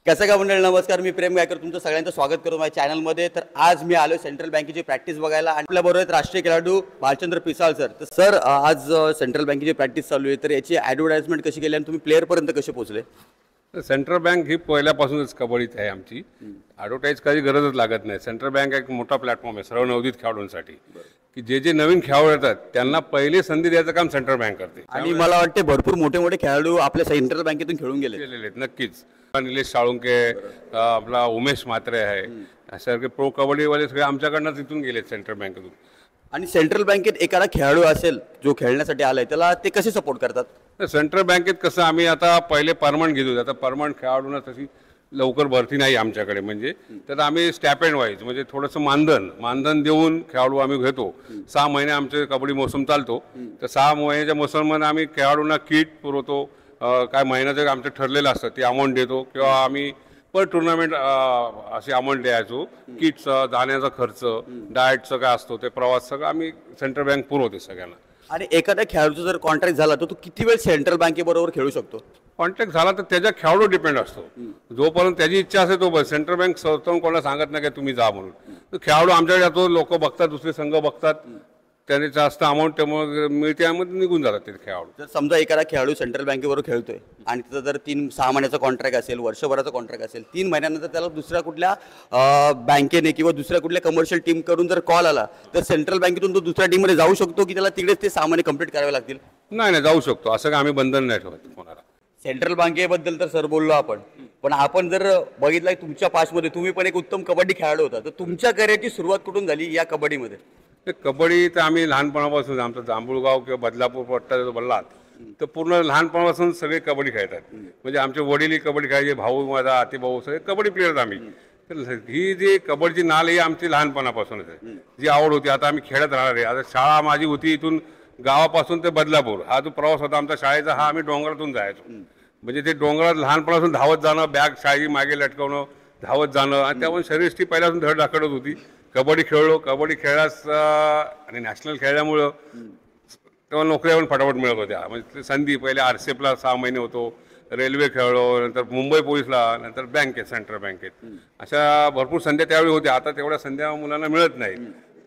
कसं का मंडळी, नमस्कार. मी प्रेम गायकर तुमचं सगळ्यांचं स्वागत करतो माझ्या चॅनलमध्ये. तर आज मी आलो सेंट्रल बँकेची प्रॅक्टिस बघायला आणि आपल्याबरोबर आहेत राष्ट्रीय खेळाडू भालचंद्र पिसाळ सर. तर सर, आज सेंट्रल बँकेची प्रॅक्टिस चालू आहे, तर याची ॲडव्हर्टाइजमेंट कशी केली आणि तुम्ही प्लेअरपर्यंत कसे पोहोचले? सेंट्रल बँक ही पहिल्यापासूनच कबड्डीत आहे आमची. ॲडव्हर्टाईज काही गरजच लागत नाही. सेंट्रल बँक एक मोठा प्लॅटफॉर्म आहे सर्व नवोदित खेळाडूंसाठी, की जे नवीन खेळाडू येतात त्यांना पहिले संधी द्यायचं काम सेंट्रल बँक करते. आणि मला वाटते भरपूर मोठे मोठे खेळाडू आपल्या सेंट्रल बँकेतून खेळून गेलेले आहेत. नक्कीच. निलेश साळुंके, आपला उमेश म्हात्रे आहे, अशासारखे प्रो कबड्डीवाले सगळे आमच्याकडनं तिथून गेलेत सेंट्रल बँकेतून. आणि सेंट्रल बँकेत एखादा खेळाडू असेल जो खेळण्यासाठी आलाय, त्याला ते कसे सपोर्ट करतात? सेंट्रल बँकेत कसं आम्ही आता पहिले परमनंट घेतो, आता परमनंट खेळाडूंना तशी लवकर भरती नाही आमच्याकडे. म्हणजे तर आम्ही स्टॅपेंड वाईज म्हणजे थोडंसं मानधन देऊन खेळाडू आम्ही घेतो. 6 महिने आमचे कबड्डी मोसम चालतो. तर 6 महिन्याच्या मोसममध्ये आम्ही खेळाडूंना किट पुरवतो. काय महिन्याचं आमचं ठरलेलं असतं ते अमाऊंट देतो, किंवा आम्ही पर टुर्नामेंट अशी अमाऊंट द्यायचो. किटचं, जाण्याचा खर्च, डाएटचं काय असतो ते प्रवास सगळं आम्ही सेंट्रल बँक पुरवते सगळ्यांना. आणि एखाद्या खेळाडूचा जर कॉन्ट्रॅक्ट झाला तर तो किती वेळ सेंट्रल बँकेबरोबर खेळू शकतो? कॉन्टॅक्ट झाला तर त्याच्या खेळाडू डिपेंड असतो. जोपर्यंत त्याची इच्छा असेल तो बस. सेंट्रल बँक स्वतःहून कोणाला सांगत नाही की तुम्ही जा म्हणून. तर खेळाडू आमच्याकडे जातो, लोक बघतात, दुसरे संघ बघतात, त्याने जास्त अमाऊंट त्यामुळे मिळते, त्यामध्ये निघून जातात ते खेळाडू. जर समजा एखादा खेळाडू सेंट्रल बँकेबरोबर खेळतोय आणि तिथं जर 3-6 महिन्याचा कॉन्ट्रॅक्ट असेल, वर्षभराचा कॉन्ट्रॅक्ट असेल, 3 महिन्यानंतर त्याला दुसऱ्या कुठल्या बँकेने किंवा दुसऱ्या कुठल्या कमर्शियल टीम करून जर कॉल आला, तर सेंट्रल बँकेतून तो दुसऱ्या टीममध्ये जाऊ शकतो की त्याला तिकडेच ते 6 महिने कंप्लीट करावे लागतील? नाही, जाऊ शकतो. असं काय आम्ही बंधन नाही ठेवत कोणाला. सेंट्रल बँकेबद्दल तर सर बोललो आपण, पण आपण जर बघितलं तुमच्या पासमध्ये तुम्ही पण एक उत्तम कबड्डी खेळाडू होता, तर तुमच्या करिअरची सुरुवात कुठून झाली या कबड्डीमध्ये? कबड्डी तर आम्ही लहानपणापासून, आमचं जांभूळगाव किंवा बदलापूर पट्टा जो बोललात, तर पूर्ण लहानपणापासून सगळे कबड्डी खेळतात. म्हणजे आमचे वडीलही कबड्डी खेळायचे, भाऊ, माझा आतेभाऊ, सगळे कबड्डी प्लेअर आम्ही. तर ही जी कबड्डीची नाल ही आमची लहानपणापासूनच आहे, जी आवड होती. आता आम्ही खेळत राहणार आहे. आता शाळा माझी होती इथून गावापासून ते बदलापूर, हा जो प्रवास होता आमचा शाळेचा, हा आम्ही डोंगरातून जायचो. म्हणजे ते डोंगरात लहानपणापासून धावत जाणं, बॅग शाळेची मागे लटकवणं, धावत जाणं, आणि त्यामुळे शरीरष्टी पहिल्यापासून धड धाकडत होती. कबड्डी खेळलो, कबड्डी खेळास आणि नॅशनल खेळल्यामुळं तेव्हा नोकऱ्या पण फटाफट मिळत होत्या. म्हणजे संधी पहिले RCFला 6 महिने होतो, रेल्वे खेळलो, नंतर मुंबई पोलीसला, नंतर बँकेत, सेंट्रल बँकेत, अशा भरपूर संध्या त्यावेळी होत्या. आता तेवढ्या संध्या मुलांना मिळत नाही.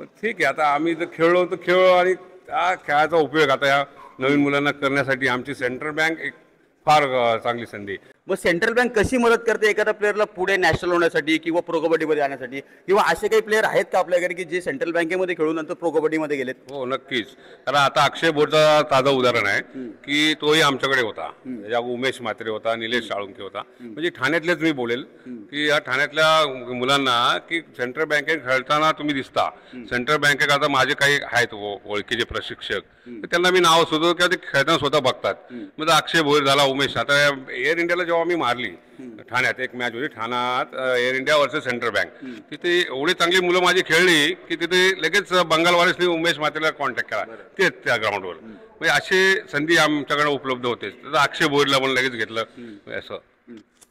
पण ठीक आहे, आता आम्ही जर खेळलो तर खेळलो, आणि त्या खेळाचा उपयोग आता या नवीन मुलांना करण्यासाठी आमची सेंट्रल बँक एक फार चांगली संधी. मग सेंट्रल बँक कशी मदत करते एखाद्या प्लेअरला पुढे नॅशनल होण्यासाठी किंवा प्रो कबड्डीमध्ये आणण्यासाठी? किंवा असे काही प्लेअर आहेत का आपल्याकडे की जे सेंट्रल बँकेमध्ये खेळून नंतर प्रो कबड्डीमध्ये गेलेत? हो, नक्कीच. कारण आता अक्षय भोरचा ताजं उदाहरण आहे की तोही आमच्याकडे होता. ज्या उमेश म्हात्रे होता, निलेश साळुंके होता. म्हणजे ठाण्यातलेच मी बोलेल की या ठाण्यातल्या मुलांना की सेंट्रल बँकेत खेळताना तुम्ही दिसता. सेंट्रल बँकेत आता माझे काही आहेत ओळखीचे प्रशिक्षक, तर त्यांना मी नाव शोधतो किंवा ते खेळताना स्वतः बघतात. म्हणजे अक्षय भोर झाला, उमेश. आता एअर इंडियाला जेव्हा मी मारली ठाण्यात एक मॅच होती, ठाण्यात air India versus central bank, तिथे एवढी चांगली मुलं माझी खेळली की तिथे लगेच बंगालवाल्यासनी उमेश म्हात्रेला कॉन्टॅक्ट केला तेच त्या ग्राउंडवर. म्हणजे अशी संधी आमच्याकडे उपलब्ध होते. तर अक्षय भोरला पण लगेच घेतलं असं.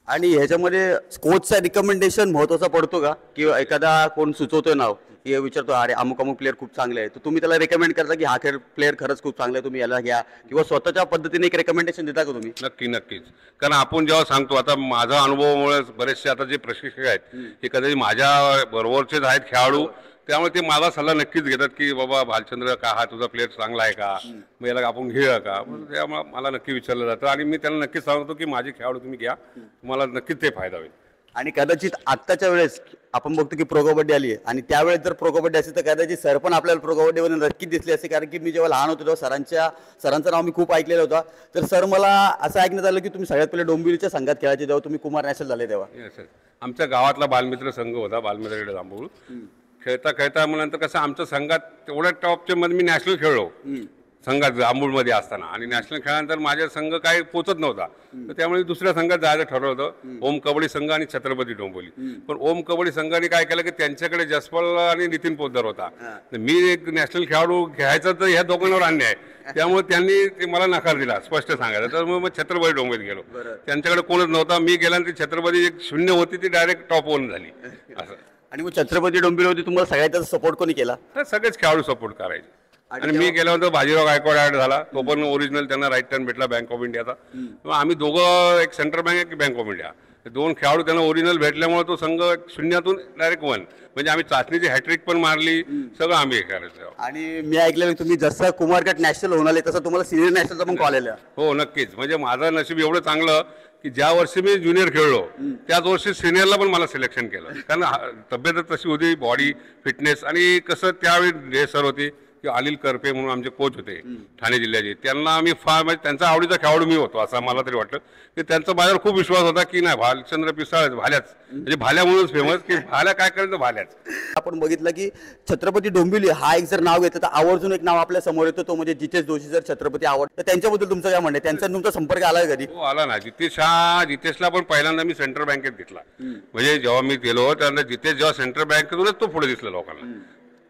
आणि ह्याच्यामध्ये कोचचा रिकमेंडेशन महत्वाचा पडतो का? किंवा एखादा कोण सुचवतोय नाव की विचारतो, अरे अमुक अमुक प्लेअर खूप चांगले आहे, तर तुम्ही त्याला रेकमेंड करता की हा प्लेअर खरंच खूप चांगला आहे, तुम्ही याला घ्या, किंवा स्वतःच्या पद्धतीने एक रेकमेंडेशन देता का तुम्ही? नक्कीच. कारण आपण जेव्हा सांगतो, आता माझ्या अनुभवामुळे बरेचसे आता जे प्रशिक्षक आहेत हे कदाचित माझ्या बरोबरचेच आहेत खेळाडू, त्यामुळे ते मला सल्ला नक्कीच घेतात की बाबा भालचंद्र, का हा तुझा प्लेअर चांगला आहे का, मग याला आपण घेऊया का. त्यामुळे मला नक्की विचारलं जातं, आणि मी त्यांना नक्कीच सांगतो की माझे खेळाडू तुम्ही घ्या, तुम्हाला नक्कीच ते फायदा होईल. आणि कदाचित आत्ताच्या वेळेस आपण बघतो की प्रो कबड्डी आली आहे, आणि त्यावेळेस जर प्रो कबड्डी असेल तर कदाचित सर पण आपल्याला प्रो कबड्डीमध्ये नक्कीच दिसले असते. कारण की मी जेव्हा लहान होतो तेव्हा सरांचं नाव मी खूप ऐकलेलं होतं. तर सर, मला असं ऐकण्यात आलं की तुम्ही सगळ्यात पहिले डोंबिवलीच्या संघात खेळायचे जेव्हा तुम्ही कुमार नॅशनल झाले तेव्हा. आमच्या गावातला बालमित्र संघ होता, बालमित्र जांभूळ. खेळता मग नंतर कसं आमच्या संघात तेवढ्या टॉपच्या मध्ये मी नॅशनल खेळलो संघात जांभूळमध्ये असताना, आणि नॅशनल खेळल्यानंतर माझा संघ काही पोचत नव्हता. तर त्यामुळे दुसऱ्या संघात जायचं ठरवलं होतं, ओम कबड्डी संघ आणि छत्रपती डोंबिवली. पण ओम कबड्डी संघाने काय केलं की त्यांच्याकडे जसपाल आणि नितीन पोद्दार होता. मी एक नॅशनल खेळाडू घ्यायचा तर ह्या दोघांवर अन्याय, त्यामुळे त्यांनी ते मला नकार दिला, स्पष्ट सांगायचं. तर मग छत्रपती डोंबिवलीत गेलो. त्यांच्याकडे कोणच नव्हता. मी गेल्यानंतर छत्रपती एक 0 होती, ती डायरेक्ट टॉप 1 झाली असं. आणि मग छत्रपती डोंबिवली तुम्हाला सगळ्यात सपोर्ट कोणी केला? तर सगळेच खेळाडू सपोर्ट करायचे. आणि मी गेल्यानंतर बाजीराव गायकवाड ऍड झाला, तो पण ओरिजिनल त्यांना राईट टर्न भेटला बँक ऑफ इंडियाचा. आम्ही दोघं, एक सेंट्रल बँक, एक बँक ऑफ इंडिया, 2 खेळाडू त्यांना ओरिजिनल भेटल्यामुळे तो संघ शून्यातून डायरेक्ट 1 म्हणजे आम्ही चाचणीची हॅट्रिक पण मारली, सगळं आम्ही हे करायचं. आणि मी ऐकलेलं तुम्ही जसं कुमारघाट नॅशनल होणार आहे तसं तुम्हाला सिनियर नॅशनलचा पण कॉल आला. हो नक्कीच. म्हणजे माझं नशीब एवढं चांगलं की ज्या वर्षी मी ज्युनियर खेळलो त्याच वर्षी सिनियरला पण मला सिलेक्शन केलं. कारण तब्येतच तशी होती, बॉडी फिटनेस. आणि कसं त्यावेळी हे सर होते की अनिल करपे म्हणून आमचे कोच होते ठाणे जिल्ह्याचे. त्यांना आम्ही फार म्हणजे त्यांचा आवडीचा खेळाडू मी होतो असं मला तरी वाटतं की त्यांचा माझ्यावर खूप विश्वास होता की नाही भालचंद्र पिसाळ भाल्याच म्हणजे भाल्या म्हणूनच फेमस की भाल्या काय करायचं भाल्याच. आपण बघितलं की छत्रपती डोंबिवली हा एक जर नाव घेतलं तर आवर्जून एक नाव आपल्या समोर येतो, तो म्हणजे जितेश जोशी. जर छत्रपती आवडतं तर त्यांच्याबद्दल तुमचं काय म्हणणं आहे? त्यांचा तुमचा संपर्क आला कधी? हो आला ना. जितेशला पण पहिल्यांदा मी सेंट्रल बँकेत घेतला. म्हणजे जेव्हा मी गेलो त्यानंतर जितेश जेव्हा सेंट्रल बँकेतूनच तो पुढे दिसला लोकांना.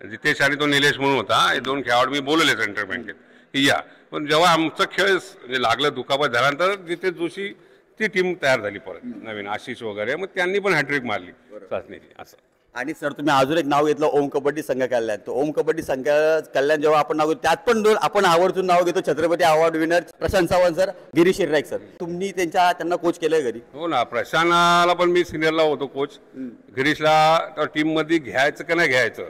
जितेश आणि तो निलेश म्हणून होता, हे 2 खेळाडू मी बोलवले सेंट्रल बँकेत की या. पण जेव्हा आमचा खेळ म्हणजे लागलं दुखापत झाल्यानंतर जितेश जोशी ती टीम तयार झाली परत नवीन आशिष वगैरे, मग त्यांनी पण हॅट्रिक मारली चाचणीची असं. आणि सर तुम्ही अजून एक नाव घेतलं ओम कबड्डी संघ कल्याण. तो ओम कबड्डी संघ कल्याण जेव्हा आपण नाव घेतो त्यात पण 2 आपण आवर्जून नाव घेतो, Chhatrapati award winner Prashant Sawant sir, Girish Shirnaik sir. तुम्ही त्यांना कोच केलंय कधी? हो ना. प्रशांतला पण मी सिनियरला होतो कोच. गिरीशला टीम मध्ये घ्यायचं का नाही घ्यायचं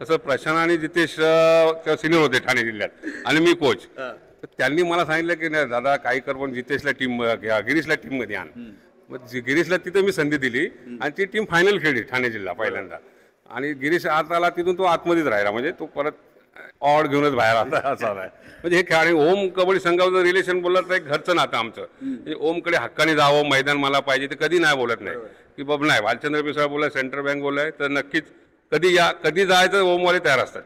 तसं प्रशांत आणि जितेश सिनियर होते ठाणे जिल्ह्यात आणि मी कोच. तर त्यांनी मला सांगितलं की नाही दादा काही कर पण जितेशला टीम घ्या, गिरीशला टीम मध्ये आण. मग गिरीशला तिथं मी संधी दिली आणि ती टीम फायनल खेळली ठाणे जिल्हा पहिल्यांदा. आणि गिरीश आत आला तिथून तो आतमध्येच राहिला, म्हणजे तो परत ऑड घेऊनच बाहेर आला असा आहे. म्हणजे हे खेळाडू ओम कबड्डी संघाचं रिलेशन बोललं तर एक घरचं नातं आमचं. म्हणजे ओमकडे हक्काने जावं, मैदान मला पाहिजे ते कधी नाही बोलत नाही की बाबा नाही भालचंद्र पिसाळ बोलाय, सेंट्रल बँक बोलाय तर नक्कीच कधी या कधी जायचं ओमवाले तयार असतात.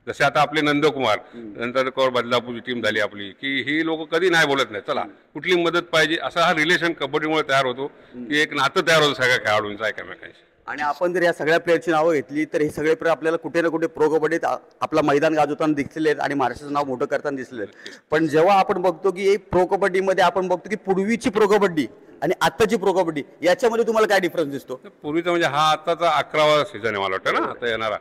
जसे आता आपले नंदकुमार नंतर कौर बदलापूरची टीम झाली आपली की ही लोक कधी नाही बोलत नाही चला कुठली मदत पाहिजे, असा हा रिलेशन कबड्डीमुळे तयार होतो की एक नातं तयार होतं सगळ्या खेळाडूंचा एकमेकांशी. आणि आपण जर या सगळ्या प्लेयरची नावं घेतली तर हे सगळे प्लेयर आपल्याला कुठे ना कुठे प्रो कबड्डीत आपला मैदान गाजवताना दिसलेले आहेत आणि महाराष्ट्राचं नाव मोठं करताना दिसलेले आहेत. पण जेव्हा आपण बघतो की एक प्रो कबड्डीमध्ये आपण बघतो की पूर्वीची प्रो कबड्डी आणि आत्ताची प्रो कबड्डी याच्यामध्ये तुम्हाला काय डिफरन्स दिसतो? पूर्वीचा म्हणजे हा आताचा 11वा सीझन आहे मला वाटतं ना आता येणारा.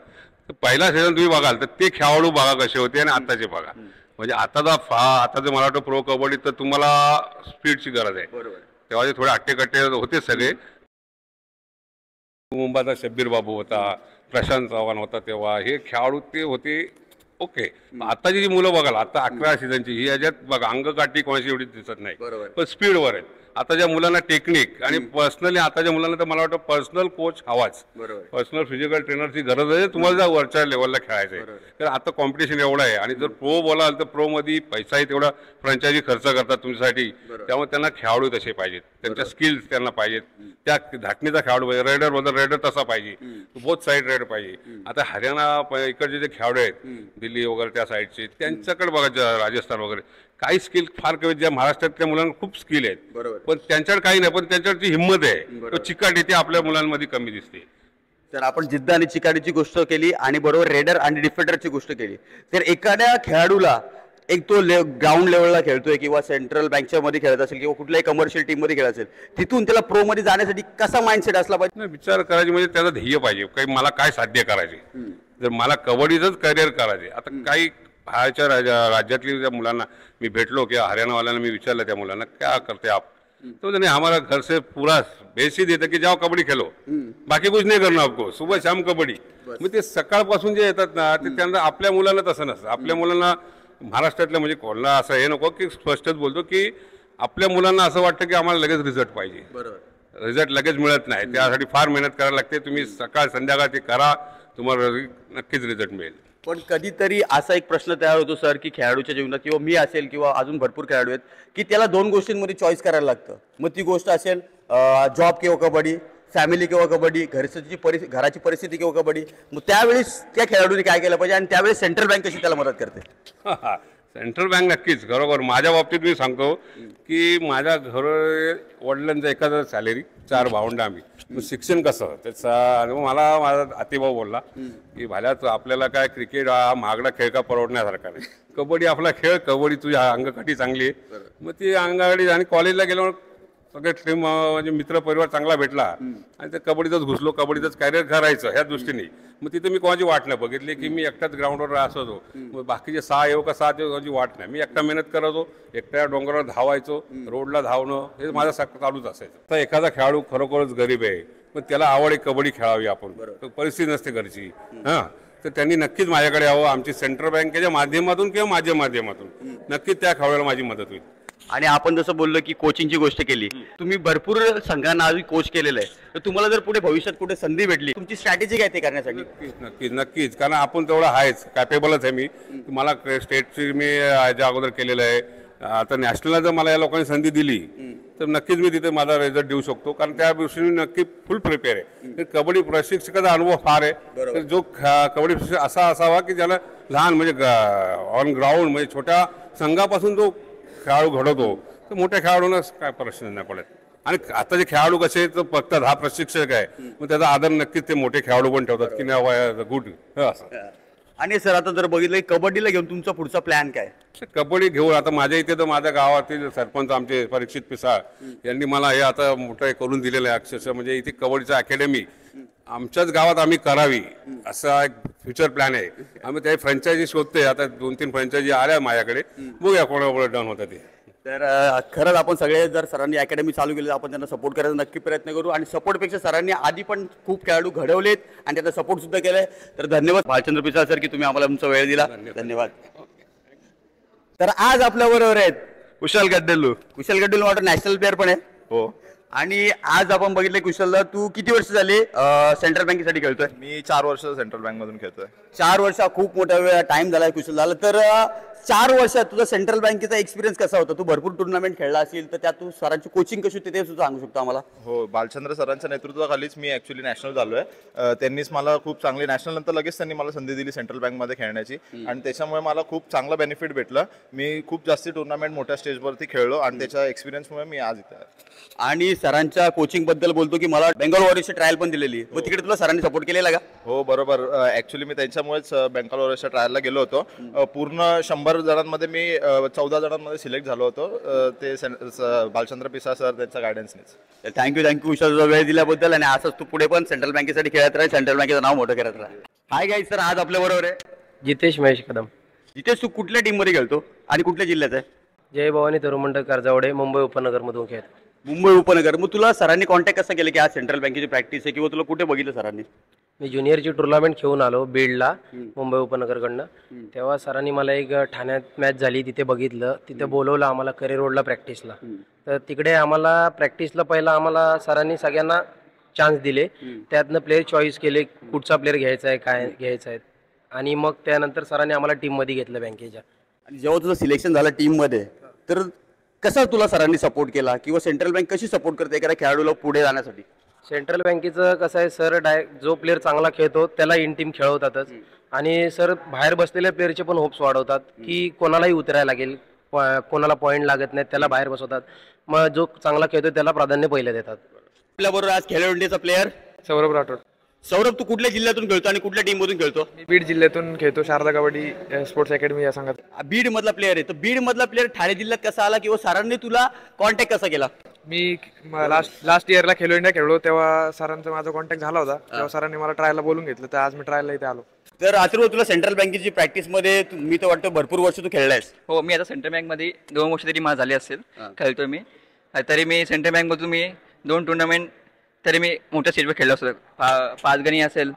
पहिला सीझन तुम्ही बघाल तर ते खेळाडू बघा कसे होते आणि आताचे बघा. म्हणजे आता जर मला वाटतं प्रो कबड्डी तर तुम्हाला स्पीडची गरज आहे. तेव्हा जे थोडे अट्टेकट्टे होते सगळे. मुंबईचा शब्बीर बाबू होता, प्रशांत चव्हाण होता, तेव्हा हे खेळाडू ते होते ओके. आताची जी मुलं बघाल आता 11 सीझनची ही याच्यात बघा अंगकाठी कोणाची एवढी दिसत नाही पण स्पीडवर आहेत. आताच्या मुलांना टेक्निक आणि पर्सनली आताच्या मुलांना तर मला वाटतं पर्सनल कोच हवाच, पर्सनल फिजिकल ट्रेनरची गरज आहे तुम्हाला जर वरच्या लेवलला खेळायचं आहे. तर आता कॉम्पिटिशन एवढं आहे आणि जर प्रो बोलाल तर प्रो मध्ये पैसाही तेवढा फ्रँचायझी खर्च करतात तुमच्यासाठी, त्यामुळे त्यांना खेळाडू तसे पाहिजेत, त्यांच्या स्किल्स त्यांना पाहिजेत. त्या धाटणीचा खेळाडू पाहिजे, रेडर बद्दल रेडर तसा पाहिजे, बोथ साईड रेडर पाहिजे. आता हरियाणा इकडचे जे खेळाडू आहेत दिल्ली वगैरे त्या साईडचे त्यांच्याकडे बघा राजस्थान वगैरे काही स्किल फार कमी, ज्या महाराष्ट्रातल्या मुलांना खूप स्किल आहेत पण त्यांच्याकडे काही नाही, पण त्यांच्यावरची हिंमत आहे तो चिकाटी ती आपल्या मुलांमध्ये कमी दिसते. तर आपण जिद्द आणि चिकाटीची गोष्ट केली आणि बरोबर रेडर आणि डिफेंडरची गोष्ट केली. तर एखाद्या खेळाडूला एक तो ग्राउंड लेवलला खेळतोय किंवा सेंट्रल बँकच्या मध्ये खेळत असेल किंवा कुठल्याही कमर्शियल टीम मध्ये खेळत असेल, तिथून त्याला प्रो मध्ये जाण्यासाठी कसा माइंडसेट असला पाहिजे? विचार करायचे म्हणजे त्याचं ध्येय पाहिजे, काही मला काय साध्य करायचे. जर मला कबड्डीचंच करिअर करायचे, आता काही बाहेरच्या राज्यातली त्या मुलांना मी भेटलो किंवा हरियाणावाल्यांना मी विचारलं त्या मुलांना क्या करते आप, तो नहीं हमारा घर से पूरा बेस ही देता की जाओ कबड्डी खेलो, बाकी कुछ नहीं करना आपको, सुबह शाम कबड्डी. मग ते सकाळपासून जे येतात ना ते त्यांना आपल्या मुलांना तसं नसतं. आपल्या मुलांना महाराष्ट्रातल्या म्हणजे कोणाला असं हे नको की स्पष्टच बोलतो की आपल्या मुलांना असं वाटतं की आम्हाला लगेच रिझल्ट पाहिजे. रिझल्ट लगेच मिळत नाही, त्यासाठी फार मेहनत करायला लागते. तुम्ही सकाळ संध्याकाळ ते करा, तुम्हाला नक्कीच रिझल्ट मिळेल. पण कधीतरी असा एक प्रश्न तयार होतो सर की खेळाडूच्या जीवनात किंवा मी असेल किंवा अजून भरपूर खेळाडू आहेत की त्याला 2 गोष्टींमध्ये चॉईस करायला लागतं. मग ती गोष्ट असेल जॉब किंवा कबड्डी, फॅमिली किंवा कबड्डी, घराची परिस्थिती किंवा कबड्डी. मग त्यावेळेस त्या खेळाडूने काय केलं पाहिजे आणि त्यावेळेस सेंट्रल बँक कशी त्याला मदत करते? सेंट्रल बँक नक्कीच बरोबर. माझ्या बाबतीत मी सांगतो की माझ्या घर वडिलांचा एखादा सॅलरी, 4 भावंड आम्ही, मग शिक्षण कसं त्याचा मला माझा आतेभाऊ बोलला की भाल्याच आपल्याला काय क्रिकेट हा महागडा खेळ का परवडण्यासारखा नाही, कबड्डी आपला खेळ, कबड्डी तुझ्या अंगकाठी चांगली आहे. मग ती अंगकाठी आणि कॉलेजला गेल्यावर सगळे टीम म्हणजे मित्र परिवार चांगला भेटला आणि ते कबड्डीतच घुसलो, कबड्डीतच कॅरियर करायचं ह्या दृष्टीने. मग तिथे मी कोणाची वाट नाही बघितली की मी एकटाच ग्राउंडवर असायचो, मग बाकीचे 6 येऊ का 7 येऊ कोणाची वाट नाही. मी एकटा मेहनत करायचो, एकट्या डोंगरावर धावायचो, रोडला धावणं हे माझं चालूच असायचं. तर एखादा खेळाडू खरोखरच गरीब आहे, पण त्याला आवड आहे कबड्डी खेळावी आपण, तर परिस्थिती नसते घरची हां, तर त्यांनी नक्कीच माझ्याकडे यावं. आमची सेंट्रल बँकेच्या माध्यमातून किंवा माझ्या माध्यमातून नक्कीच त्या खेळाडूला माझी मदत होईल. आणि आपण जसं बोललो की कोचिंगची गोष्ट केली, तुम्ही भरपूर संघांना आधी कोच केलेलं आहे, तर तुम्हाला जर पुढे भविष्यात कुठे संधी भेटली, तुमची स्ट्रॅटेजी काय ते करण्यासाठी? नक्कीच कारण आपण तेवढा आहेच, कॅपेबलच आहे मी. मला स्टेटची मी याच्या अगोदर केलेलं आहे. आता नॅशनलला जर मला या लोकांनी संधी दिली तर नक्कीच मी तिथे माझा रिझल्ट देऊ शकतो, कारण त्या दृष्टीने नक्की फुल प्रिपेअर आहे. कबड्डी प्रशिक्षकाचा अनुभव फार आहे, तर जो कबड्डी प्रशिक्षक असा असावा की ज्याला लहान म्हणजे ऑन ग्राउंड म्हणजे छोट्या संघापासून जो खेळाडू घडवतो, तर मोठ्या खेळाडूंना काय प्रश्न नाही पडत. आणि आता जे खेळाडू कसे आहेत, तर फक्त हा प्रशिक्षक आहे, मग त्याचा आदर नक्कीच ते मोठे खेळाडू पण ठेवतात की नाही गुड असं. आणि सर आता जर बघितलं कबड्डीला घेऊन तुमचा पुढचा प्लॅन काय? कबड्डी घेऊन आता माझ्या इथे तर माझ्या गावातील सरपंच आमचे परीक्षित पिसाळ यांनी मला हे आता मोठं करून दिलेलं आहे. अक्षरशः म्हणजे इथे कबड्डीचं अकॅडमी आमच्याच गावात आम्ही करावी असा एक फ्युचर प्लॅन आहे. आम्ही त्या फ्रँचायझी शोधतोय, आता 2-3 फ्रँचायझी आल्या माझ्याकडे, बघूया कोणाकडे डन होतं ते. तर खरंच आपण सगळे जर सरांनी अकॅडमी चालू केली तर आपण त्यांना सपोर्ट करायचा नक्की प्रयत्न करू. आणि सपोर्टपेक्षा सरांनी आधी पण खूप खेळाडू घडवलेत आणि त्यांना सपोर्ट सुद्धा केलाय. तर धन्यवाद भालचंद्र पिसाळ सर की तुम्ही आम्हाला तुमचा वेळ दिला. धन्यवाद. तर आज आपल्या बरोबर आहेत कुशल गड्डेलू. कुशल गड्डेलू वाटतं नॅशनल प्लेअर पण आहे. हो. आणि आज आपण बघितलं कुशलला, तू किती वर्ष झाली सेंट्रल बँकेसाठी खेळतोय? मी 4 वर्ष सेंट्रल बँक मधून खेळतोय. 4 वर्ष खूप मोठा वेळ टाइम झालाय कुशल झाला. तर 4 वर्षात तुझा सेंट्रल बँकेचा एक्सपिरियन्स कसा होता? तू भरपूर टुर्नामेंट खेळला असेल, तर त्यात तू सरांची कोचिंग कशी होती ते सुद्धा सांगू शकतो आम्हाला? हो, बालचंद्र सरांच्या नेतृत्वाखालीच मी ऍक्च्युली नॅशनल झालोय. त्यांनीच मला खूप चांगली नॅशनल नंतर लगेच त्यांनी मला संधी दिली सेंट्रल बँकमध्ये खेळण्याची, आणि त्याच्यामुळे मला खूप चांगला बेनिफिट भेटलं. मी खूप जास्ती टुर्नामेंट मोठ्या स्टेजवरती खेळलो आणि त्याच्या एक्सपिरियन्समुळे मी आज इथे आहे. आणि सरांच्या कोचिंग बद्दल बोलतो की मला बेंगॉल वॉरियर्सची ट्रायल पण दिलेली, मग तिकडे तुला सरांनी सपोर्ट केलेला का? हो बरोबर. ऍक्च्युली मी त्यांच्यामुळेच बेंगॉल वॉरियर्सच्या ट्रायलला गेलो होतो. पूर्ण 100 जणांमध्ये मी 14 जणांमध्ये सिलेक्ट झालो होतो. ते बालचंद्र पिसाळ सर त्यांच्या गायडन्सनेच. थँक्यू कुशल, तुझा वेळ दिल्याबद्दल. आणि असंच तू पुढे पण सेंट्रल बँकेसाठी खेळत राहा, सेंट्रल बँकेचं नाव मोठं करत राहा. हाय गाईज, सर आज आपल्या बरोबर आहे जितेश महेश कदम. जितेश, तू कुठल्या टीम मध्ये खेळतो आणि कुठल्या जिल्ह्यात आहे? जय भवानी तरुमंडळ कर्जावडे, मुंबई उपनगरमधून खेळतो. मुंबई उपनगर. मग तुला सरांनी कॉन्टॅक्ट कसा केलं की आज सेंट्रल बँकेची प्रॅक्टिस आहे, किंवा तुला कुठे बघितलं सरांनी? मी ज्युनियरची टुर्नामेंट खेळून आलो बीडला मुंबई उपनगरकडनं. तेव्हा सरांनी मला एक ठाण्यात मॅच झाली तिथे बघितलं, तिथे बोलवलं आम्हाला करेर रोडला प्रॅक्टिसला. तर तिकडे आम्हाला प्रॅक्टिसला पहिला आम्हाला सरांनी सगळ्यांना चान्स दिले, त्यातनं प्लेयर चॉईस केले कुठचा प्लेअर घ्यायचा आहे काय घ्यायचा आहे, आणि मग त्यानंतर सरांनी आम्हाला टीममध्ये घेतलं बँकेच्या. आणि जेव्हा तुझं सिलेक्शन झालं टीममध्ये, तर कसा तुला सरांनी सपोर्ट केला, किंवा सेंट्रल बँक कशी सपोर्ट करते एखाद्या खेळाडूला पुढे जाण्यासाठी? सेंट्रल बँकेचं कसं आहे सर, डायरेक्ट जो प्लेअर चांगला खेळतो त्याला इन टीम खेळवतातच, आणि सर बाहेर बसलेल्या प्लेअरचे पण होप्स वाढवतात की कोणालाही उतरायला लागेल, कोणाला पॉईंट लागत नाही त्याला बाहेर बसवतात. मग जो चांगला खेळतो त्याला प्राधान्य पहिले देतात. आपल्याबरोबर आज खेलो इंडियाचा प्लेअर सौरभ राठोड. सौरभ, तू कुठल्या जिल्ह्यातून खेळतो आणि कुठल्या टीम मधून खेळतो? मी बीड जिल्ह्यातून खेळतो, शारदा कबड्डी स्पोर्ट्स अकॅडमी या संघात. बीड मधला प्लेअर आहे, तर बीड मधला प्लेअर ठाणे जिल्ह्यात कसा आला, किंवा सरांनी तुला कॉन्टॅक्ट कसा केला? मी लास्ट इयरला खेलो इंडिया खेळलो तेव्हा सरांचा माझा कॉन्टॅक्ट झाला होता, तेव्हा सरांनी मला ट्रायलला बोलून घेतलं, तर आज मी ट्रायलला इथे आलो. तर अथर्व, तुला सेंट्रल बँकेची प्रॅक्टिस मध्ये मी तर वाटतं भरपूर वर्ष तू खेळलायस. हो, मी आता सेंट्रल बँकमध्ये 2 वर्ष तरी मला झाले असेल खेळतोय मी. तरी मी सेंट्रल बँकमधून मी 2 टुर्नामेंट तरी मी मोठ्या स्टेजवर खेळलो असतो. पाचगणी असेल,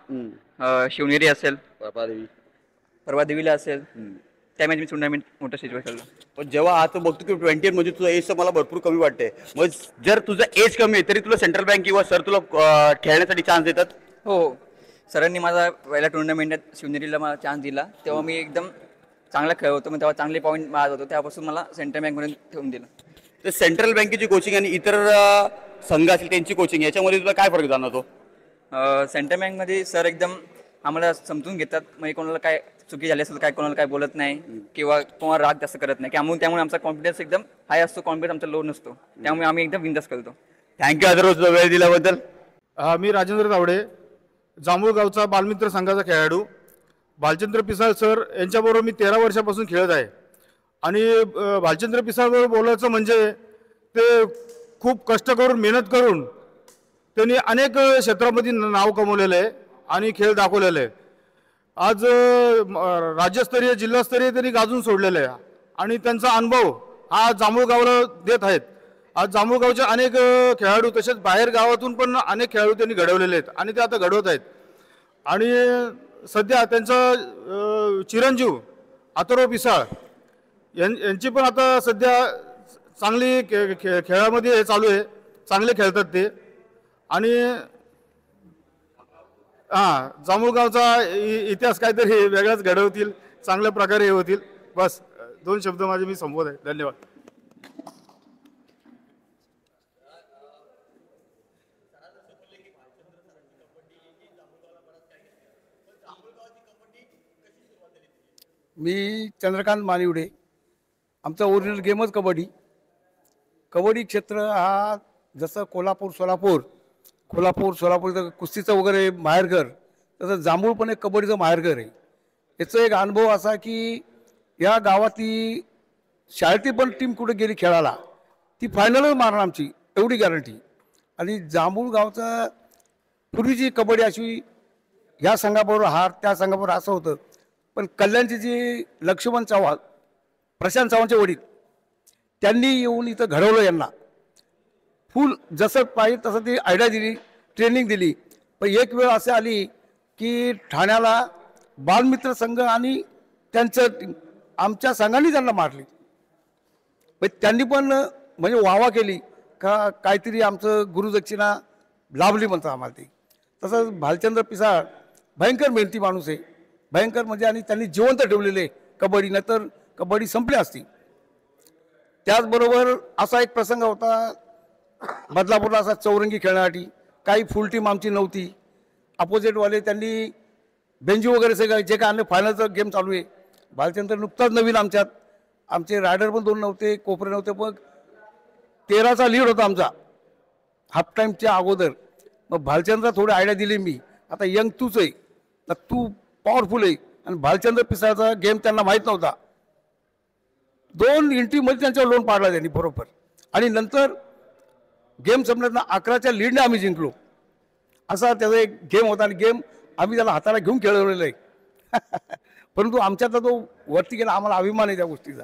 शिवनेरी असेल, परवा देवीला असेल, त्यामध्ये मी टुर्नामेंट मोठ्या स्टेजवर खेळलो. पण जेव्हा आता बघतो की 20 मध्ये तुझं एज मला भरपूर कमी वाटते, मग जर तुझं एज कमी आहे तरी तुला सेंट्रल बँक किंवा सर तुला खेळण्यासाठी चान्स देतात? हो, सरांनी माझा पहिल्या टुर्नामेंटात शिवनेरीला मला चान्स दिला, तेव्हा मी एकदम चांगला खेळ होतो, मग तेव्हा चांगले पॉईंट माझा होतो, त्यापासून मला सेंट्रल बँकमध्ये ठेवून दिलं. तर सेंट्रल बँकेची कोचिंग आणि इतर संघ असतील त्यांची कोचिंग, याच्यामध्ये तुला काय फरक जाणवतो? सेंट्रल बँकमध्ये सर एकदम आम्हाला समजून घेतात, म्हणजे कोणाला काय चुकी झाली असेल काय कोणाला काय बोलत नाही, किंवा कोणाला राग जास्त करत नाही, त्यामुळे आमचा कॉन्फिडन्स एकदम हाय असतो, कॉन्फिडन्स आमचा लो नसतो, त्यामुळे आम्ही एकदम बिंदास करतो. थँक्यू अथर्व, तुझा वेळ दिल्याबद्दल. मी राजेंद्र तावडे, जांभूळगावचा बालमित्र संघाचा खेळाडू. भालचंद्र पिसाळ सर यांच्याबरोबर मी 13 वर्षापासून खेळत आहे. आणि भालचंद्र पिसाळबरोबर बोलायचं म्हणजे ते खूप कष्ट करून मेहनत करून त्यांनी अनेक क्षेत्रामध्ये नाव कमवलेलं आहे आणि खेळ दाखवलेले आहे. आज राज्यस्तरीय जिल्हास्तरीय त्यांनी गाजून सोडलेलं आहे आणि त्यांचा अनुभव हा जांभूळगावला देत आहेत. आज जांभूळगावचे अनेक खेळाडू तसेच बाहेर गावातून पण अनेक खेळाडू त्यांनी घडवलेले आहेत आणि ते आता घडवत आहेत. आणि सध्या त्यांचा चिरंजीव अथर्व पिसाळ यांची पण आता सध्या चांगली खेळामध्ये हे चालू आहे, चांगले खेळतात ते. आणि जांभूळगावचा इतिहास काहीतरी वेगळाच घडवतील, चांगल्या प्रकारे हे होतील. बस 2 शब्द माझे मी संबोध आहे. धन्यवाद. मी चंद्रकांत मानिवडे. आमचा ओरिजिनल गेमच कबड्डी. कबड्डी क्षेत्र हा जसं कोल्हापूर सोलापूर तर कुस्तीचं वगैरे माहेरघर, तसं जांभूळ पण एक कबड्डीचं माहेरघर आहे. याचा एक अनुभव असा की या गावातली शाळेतली पण टीम कुठे गेली खेळायला ती फायनलच मारणार आमची, एवढी गॅरंटी. आणि जांभूळ गावचा पूर्वीची कबड्डी अशी ह्या संघाबरोबर हार त्या संघाबरोबर असं होतं. पण कल्याणचे जे लक्ष्मण चव्हाण, प्रशांत चव्हाणचे वडील, त्यांनी येऊन इथं घडवलं यांना. फुल जसं पाहिजे तसं ती आयडिया दिली, ट्रेनिंग दिली. पण एक वेळ असे आली की ठाण्याला बालमित्र संघ आणि त्यांचं आमच्या संघाने त्यांना मारली. पण त्यांनी पण म्हणजे वाहवा केली का काहीतरी आमचं गुरुदक्षिणा लाभली म्हणतात आम्हाला ते. तसंच भालचंद्र पिसाळ भयंकर मेहनती माणूस आहे, भयंकर म्हणजे. आणि त्यांनी जिवंत ठेवलेले कबड्डी, नंतर कबड्डी संपली असती. त्याचबरोबर असा एक प्रसंग होता बदलापूरला, असा चौरंगी खेळण्यासाठी काही फुल टीम आमची नव्हती. अपोजिटवाले त्यांनी बेंजी वगैरे सगळं जे काय आणलं, फायनलचं गेम चालू आहे. भालचंद्र नुकताच नवीन आमच्यात, आमचे रायडर पण 2 नव्हते, कोपरे नव्हते. मग 13चा लीड होता आमचा हाफ टाईमच्या अगोदर. मग भालचंद्र थोडी आयडिया दिली मी, आता यंग तूच आहे तर तू पॉवरफुल आहे. आणि भालचंद्र पिसाळचा गेम त्यांना माहीत नव्हता. 2 इंट्रीमध्ये त्यांच्यावर लोन पाडला त्यांनी बरोबर. आणि नंतर गेम संपल्यानं 11च्या लीडने आम्ही जिंकलो. असा त्याचा एक गेम होता आणि गेम आम्ही त्याला हाताला घेऊन खेळवलेलं आहे. परंतु आमच्यातला तो वरती गेला, आम्हाला अभिमान आहे त्या गोष्टीचा.